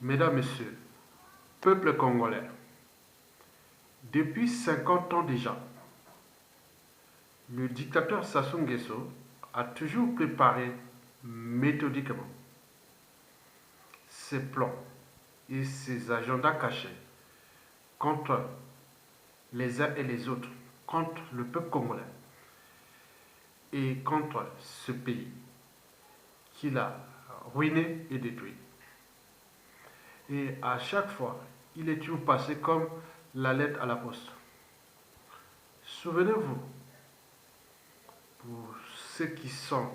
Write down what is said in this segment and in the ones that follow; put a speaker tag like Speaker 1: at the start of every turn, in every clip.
Speaker 1: Mesdames, Messieurs, peuple congolais, depuis 50 ans déjà, le dictateur Sassou Nguesso a toujours préparé méthodiquement ses plans et ses agendas cachés contre les uns et les autres, contre le peuple congolais et contre ce pays qu'il a ruiné et détruit. Et à chaque fois, il est toujours passé comme la lettre à la poste. Souvenez-vous, pour ceux qui sont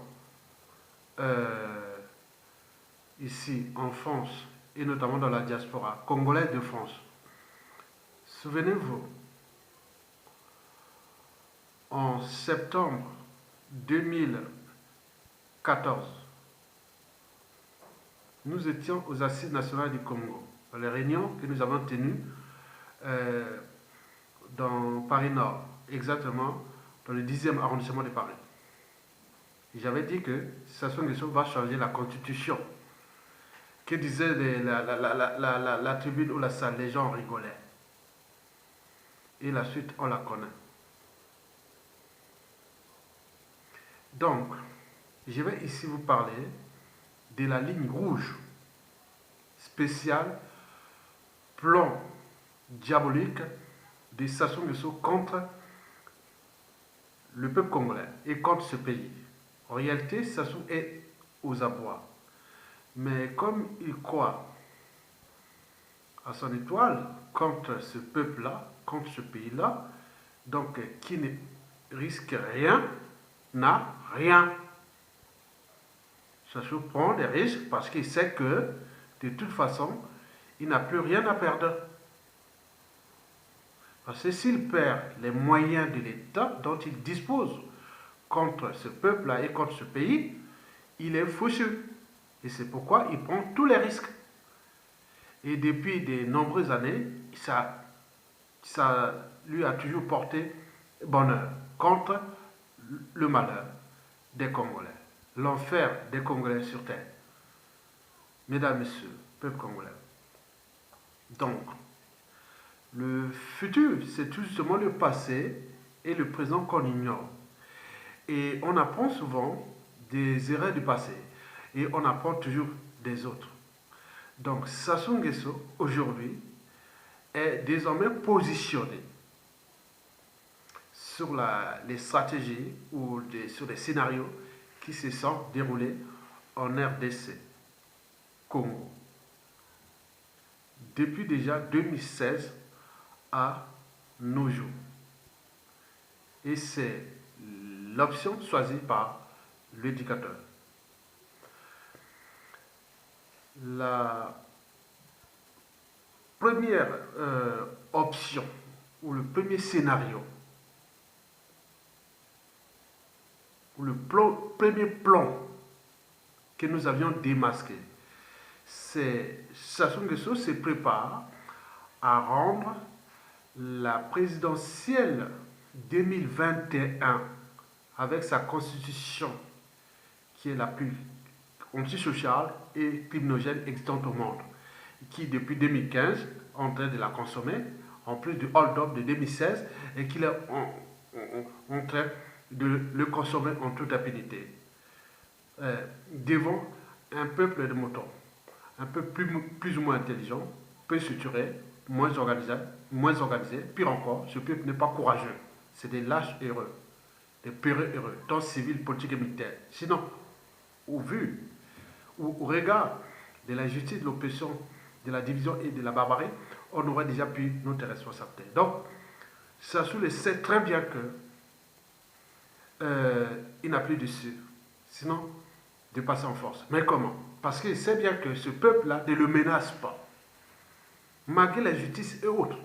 Speaker 1: ici en France et notamment dans la diaspora congolaise de France, souvenez-vous, en septembre 2014, nous étions aux Assises nationales du Congo, dans les réunions que nous avons tenues dans Paris Nord, exactement dans le 10e arrondissement de Paris. J'avais dit que Sassou Nguesso va changer la constitution. Que disait la tribune ou la salle, les gens rigolaient. Et la suite, on la connaît. Donc, je vais ici vous parler de la ligne rouge spéciale, plan diabolique de Sassou Nguesso contre le peuple congolais et contre ce pays. En réalité, Sassou est aux abois. Mais comme il croit à son étoile contre ce peuple-là, contre ce pays-là, donc qui ne risque rien, n'a rien. Sassou prend des risques parce qu'il sait que, de toute façon, il n'a plus rien à perdre. Parce que s'il perd les moyens de l'État dont il dispose contre ce peuple-là et contre ce pays, il est foutu. Et c'est pourquoi il prend tous les risques. Et depuis de nombreuses années, ça lui a toujours porté bonheur contre le malheur des Congolais, l'enfer des Congolais sur terre. Mesdames, Messieurs, peuple congolais. Donc, le futur, c'est tout justement le passé et le présent qu'on ignore. Et on apprend souvent des erreurs du passé et on apprend toujours des autres. Donc, Sassou Nguesso, aujourd'hui, est désormais positionné sur les stratégies ou sur les scénarios qui se sont déroulés en RDC, Congo. Depuis déjà 2016 à nos jours. Et c'est l'option choisie par l'éducateur. La première option ou le premier scénario ou le premier plan que nous avions démasqué, c'est Sassou Nguesso se prépare à rendre la présidentielle 2021 avec sa constitution qui est la plus antisociale et criminogène existante au monde, qui depuis 2015 est en train de la consommer, en plus du hold-up de 2016, et qu'il est en train de le consommer en toute impunité. Devant un peuple de moutons, un peu plus ou moins intelligent, peu structuré, moins organisé, pire encore, ce peuple n'est pas courageux. C'est des lâches heureux, des peureux heureux, tant civils, politiques et militaires. Sinon, au vu, au regard de la justice, de l'oppression, de la division et de la barbarie, on aurait déjà pris notre responsabilité. Donc, Sassou le sait très bien que il n'a plus d'issue. Sinon, de passer en force. Mais comment? Parce qu'il sait bien que ce peuple-là ne le menace pas. Malgré la justice et autres.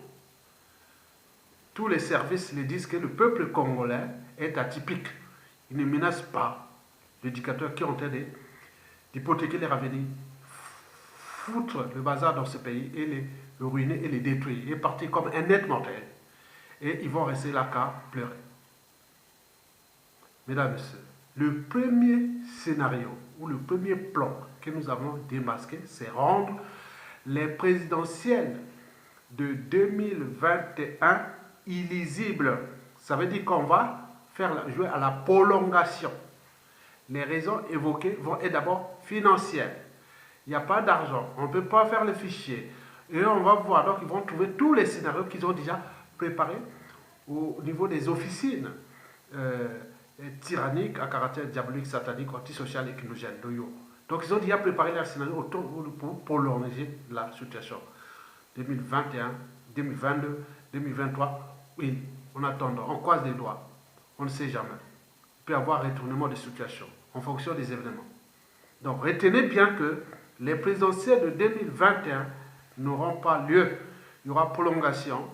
Speaker 1: Tous les services le disent que le peuple congolais est atypique. Il ne menace pas le dictateur qui est en train d'hypothéquer les revenus, foutre le bazar dans ce pays et le ruiner et le détruire. Il est parti comme un net mortel. Et ils vont rester là qu'à pleurer. Mesdames et messieurs, le premier scénario ou le premier plan que nous avons démasqué, c'est rendre les présidentielles de 2021 illisibles. Ça veut dire qu'on va jouer à la prolongation. Les raisons évoquées vont être d'abord financières. Il n'y a pas d'argent, on ne peut pas faire le fichier. Et on va voir, donc ils vont trouver tous les scénarios qu'ils ont déjà préparés au niveau des officines tyranniques à caractère diabolique, satanique, antisocial et chinogène. Donc ils ont déjà préparé leur scénario pour prolonger la situation. 2021, 2022, 2023, oui, on attend, on croise les doigts, on ne sait jamais. Il peut y avoir retournement de situation en fonction des événements. Donc retenez bien que les présidentielles de 2021 n'auront pas lieu. Il y aura prolongation,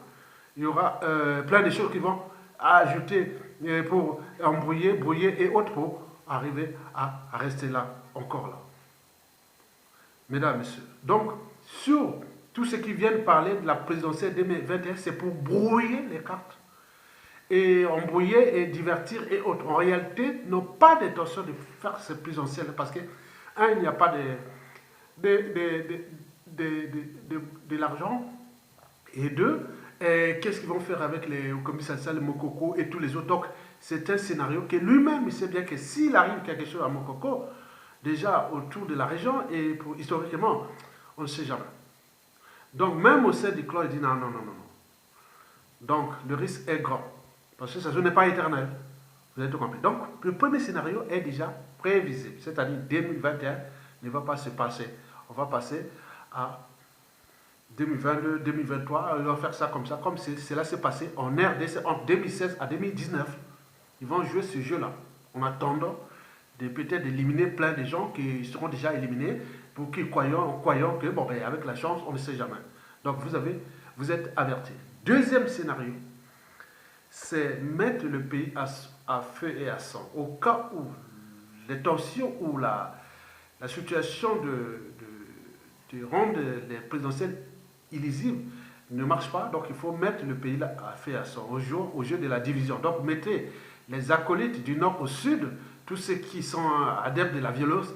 Speaker 1: il y aura plein de choses qui vont ajouter pour embrouiller, brouiller et autres pour arriver à rester là, encore là. Mesdames, Messieurs, donc sur tout ce qui vient de parler de la présidentielle 2021, c'est pour brouiller les cartes et embrouiller et divertir et autres. En réalité, n'ont pas d'intention de faire cette présidentielle parce que, un, il n'y a pas de l'argent, et deux, qu'est-ce qu'ils vont faire avec les commissaires, les Mokoko et tous les autres. Donc, c'est un scénario que lui-même, il sait bien que s'il arrive quelque chose à Mokoko, déjà autour de la région, et historiquement, on ne sait jamais. Donc, même au sein du clan, il dit non, non, non, non. Donc, le risque est grand. Parce que ça n'est pas éternel. Vous avez tout compris. Donc, le premier scénario est déjà prévisible. C'est-à-dire 2021 ne va pas se passer. On va passer à 2022, 2023. On va faire ça, comme cela s'est passé en RDC entre 2016 à 2019. Ils vont jouer ce jeu-là en attendant de peut-être d'éliminer plein de gens qui seront déjà éliminés pour qu'ils croyant que, bon, ben, avec la chance, on ne sait jamais. Donc, vous êtes avertis. Deuxième scénario, c'est mettre le pays à feu et à sang. Au cas où les tensions ou la situation de rendre les présidentielles illisibles ne marche pas, donc il faut mettre le pays là à feu et à sang, au jeu de la division. Donc mettez les acolytes du nord au sud, tous ceux qui sont adeptes de la violence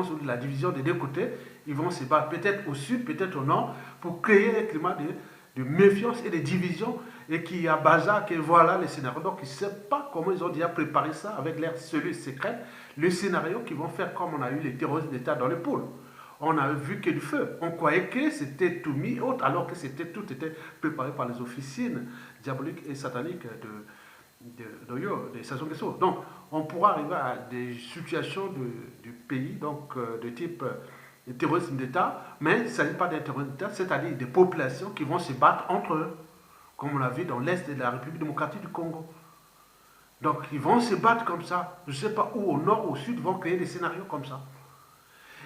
Speaker 1: ou de la division des deux côtés, ils vont se battre peut-être au sud, peut-être au nord, pour créer un climat de méfiance et de division, et qui a bazar, que voilà les scénarios. Donc ils ne savent pas comment ils ont déjà préparé ça avec leurs cellules secrètes, le scénario qu'ils vont faire comme on a eu les terroristes d'État dans le pôle. On a vu que du feu. On croyait que c'était tout mis autre, alors que tout était préparé par les officines diaboliques et sataniques de Sassou Nguesso. Donc, on pourra arriver à des situations du pays, donc de type terrorisme d'État, mais il ne s'agit pas d'un terrorisme d'État, c'est-à-dire des populations qui vont se battre entre eux, comme on l'a vu dans l'Est de la République démocratique du Congo. Donc, ils vont se battre comme ça. Je ne sais pas où, au nord, au sud, ils vont créer des scénarios comme ça.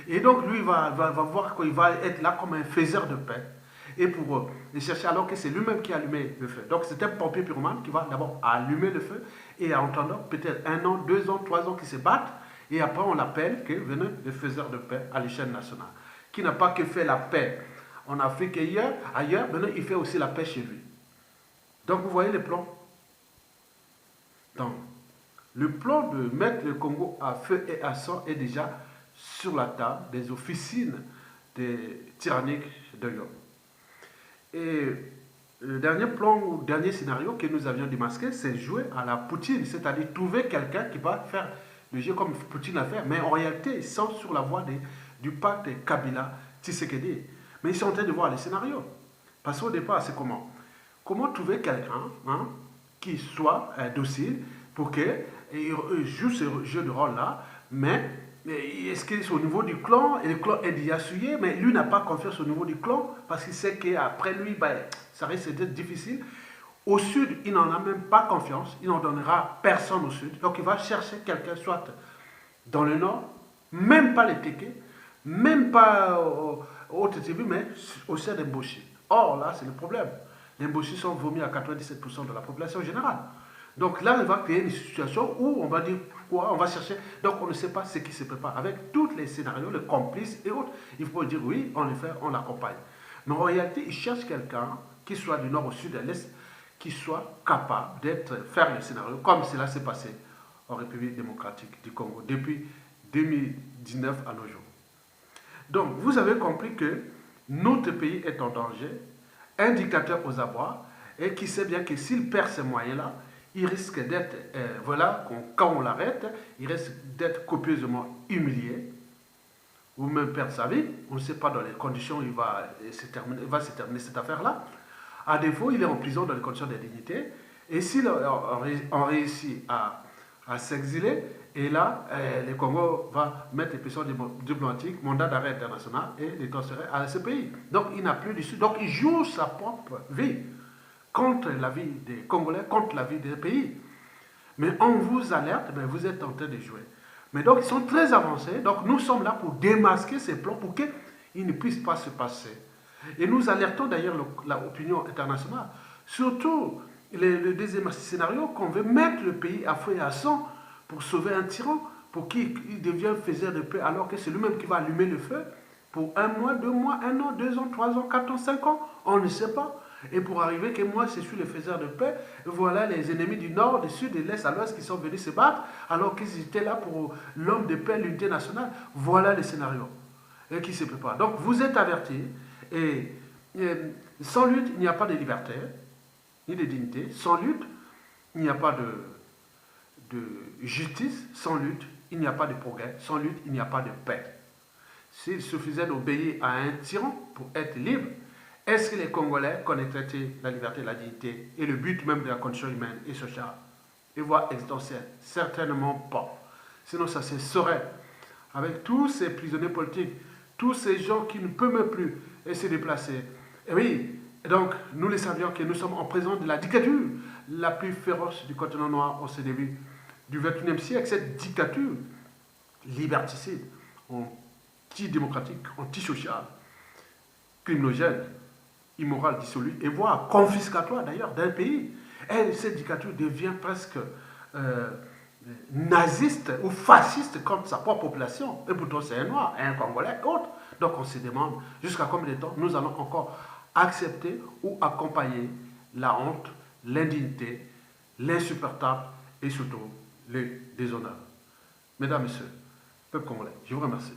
Speaker 1: Et donc, lui, il va voir qu'il va être là comme un faiseur de paix. Et pour chercher, alors que c'est lui-même qui a allumé le feu. Donc, c'est un pompier pyromane qui va d'abord allumer le feu, et en attendant peut-être 1 an, 2 ans, 3 ans qui se battent, et après on l'appelle que venez le faiseur de paix à l'échelle nationale, qui n'a pas que fait la paix en Afrique et ailleurs, maintenant il fait aussi la paix chez lui. Donc, vous voyez le plan. Donc, le plan de mettre le Congo à feu et à sang est déjà sur la table des officines des tyranniques de Lyon. Et le dernier plan ou dernier scénario que nous avions démasqué, c'est jouer à la Poutine, c'est-à-dire trouver quelqu'un qui va faire le jeu comme Poutine l'a fait, mais en réalité, ils sont sur la voie du pacte Kabila-Tshisekedi. Mais ils sont en train de voir les scénarios. Parce qu'au départ, c'est comment? Comment trouver quelqu'un qui soit docile pour qu'il joue ce jeu de rôle-là, mais est-ce que c'est au niveau du clan, et le clan est déjà souillé, mais lui n'a pas confiance au niveau du clan, parce qu'il sait qu'après lui, ça risque d'être difficile. Au sud, il n'en a même pas confiance, il n'en donnera personne au sud, donc il va chercher quelqu'un, soit dans le nord, même pas les Téké, même pas au TTV, mais au sein des Mboshi. Or, là, c'est le problème. Les Mboshi sont vomis à 97% de la population générale. Donc là, il va créer une situation où on va dire quoi, on va chercher. Donc on ne sait pas ce qui se prépare. Avec tous les scénarios, les complices et autres, il faut dire oui, on le fait, on l'accompagne. Mais en réalité, il cherche quelqu'un qui soit du nord au sud, à l'est, qui soit capable faire le scénario comme cela s'est passé en République démocratique du Congo depuis 2019 à nos jours. Donc vous avez compris que notre pays est en danger, un dictateur aux abois, et qui sait bien que s'il perd ces moyens-là, il risque d'être, voilà, quand on l'arrête, il risque d'être copieusement humilié, ou même perdre sa vie. On ne sait pas dans les conditions où il va se terminer cette affaire-là. À défaut, il est en prison dans les conditions d'indignité. Et s'il on réussit à s'exiler, et là, le Congo va mettre les pressions diplomatiques, mandat d'arrêt international, et les transférer à ce pays. Donc, il n'a plus d'issue. Donc, il joue sa propre vie contre la vie des Congolais, contre la vie des pays. Mais on vous alerte, mais vous êtes en train de jouer. Mais donc, ils sont très avancés. Donc, nous sommes là pour démasquer ces plans, pour qu'ils ne puissent pas se passer. Et nous alertons d'ailleurs l'opinion internationale. Surtout, le deuxième scénario, qu'on veut mettre le pays à feu et à sang pour sauver un tyran, pour qu'il devienne faiseur de paix, alors que c'est lui-même qui va allumer le feu pour 1 mois, 2 mois, 1 an, 2 ans, 3 ans, 4 ans, 5 ans. On ne sait pas. Et pour arriver que moi, je suis le faiseur de paix, voilà les ennemis du nord, du sud, de l'est à l'ouest qui sont venus se battre, alors qu'ils étaient là pour l'homme de paix, l'unité nationale. Voilà les scénarios et qui se préparent. Donc vous êtes avertis, et sans lutte, il n'y a pas de liberté, ni de dignité. Sans lutte, il n'y a pas de justice. Sans lutte, il n'y a pas de progrès. Sans lutte, il n'y a pas de paix. S'il suffisait d'obéir à un tyran pour être libre, est-ce que les Congolais connaîtraient la liberté, la dignité et le but même de la condition humaine et sociale et voie existentielle? Certainement pas. Sinon, ça se saurait. Avec tous ces prisonniers politiques, tous ces gens qui ne peuvent même plus se déplacer. Et oui, donc nous les savions que nous sommes en présence de la dictature la plus féroce du continent noir au début du XXIe siècle. Cette dictature liberticide, anti-démocratique, anti-sociale, criminogène, immorale, dissolue, et voire confiscatoire d'ailleurs d'un pays. Et cette dictature devient presque naziste ou fasciste contre sa propre population. Et pourtant c'est un noir, un Congolais, autre. Donc on se demande jusqu'à combien de temps nous allons encore accepter ou accompagner la honte, l'indignité, l'insupportable et surtout le déshonneur. Mesdames, Messieurs, peuple congolais, je vous remercie.